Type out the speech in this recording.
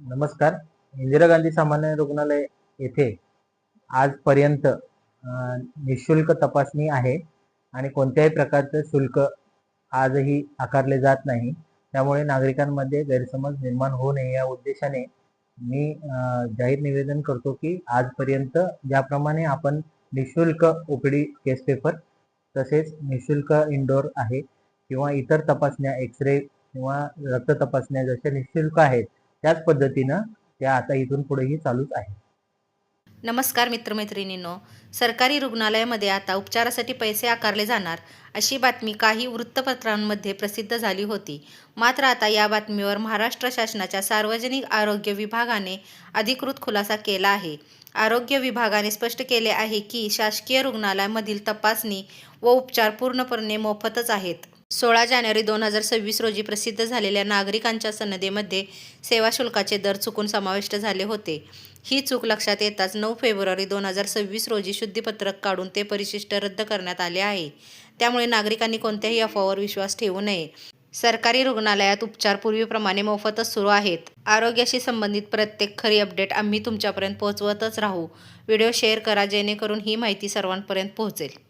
नमस्कार. इंदिरा गांधी सामान्य रुग्णालय येथे आजपर्यंत निशुल्क तपासणी आहे आणि कोणत्याही प्रकारचं शुल्क आजही आकारले जात नाही. त्यामुळे नागरिकांमध्ये गैरसमज निर्माण होऊ नये या उद्देशाने मी जाहीर निवेदन करतो की आजपर्यंत ज्याप्रमाणे आपण निशुल्क ओपीडी केस पेपर तसेच निशुल्क इंडोर आहे किंवा इतर तपासण्या एक्स-रे किंवा रक्त तपासण्या जशा निशुल्क आहेत त्याच पद्धतीनं त्या आता इथून पुढेही चालूच आहे. नमस्कार मित्रमैत्रिणींनो, सरकारी रुग्णालयामध्ये आता उपचारासाठी पैसे आकारले जाणार अशी बातमी काही वृत्तपत्रांमध्ये प्रसिद्ध झाली होती. मात्र आता या बातमीवर महाराष्ट्र शासनाच्या सार्वजनिक आरोग्य विभागाने अधिकृत खुलासा केला आहे. आरोग्य विभागाने स्पष्ट केले आहे की शासकीय रुग्णालयामधील तपासणी व उपचार पूर्णपणे मोफतच आहेत. 16 जानेवारी 2026 रोजी प्रसिद्ध झालेल्या नागरिकांच्या सनदेमध्ये सेवा शुल्काचे दर चुकून समाविष्ट झाले होते. ही चूक लक्षात येताच 9 फेब्रुवारी 2026 रोजी शुद्धीपत्रक काढून ते परिशिष्ट रद्द करण्यात आले आहे. त्यामुळे नागरिकांनी कोणत्याही अफवावर विश्वास ठेवू नये. सरकारी रुग्णालयात उपचार पूर्वीप्रमाणे मोफतच सुरू आहेत. आरोग्याशी संबंधित प्रत्येक खरी अपडेट आम्ही तुमच्यापर्यंत पोहोचवतच राहू. व्हिडिओ शेअर करा जेणेकरून ही माहिती सर्वांपर्यंत पोहोचेल.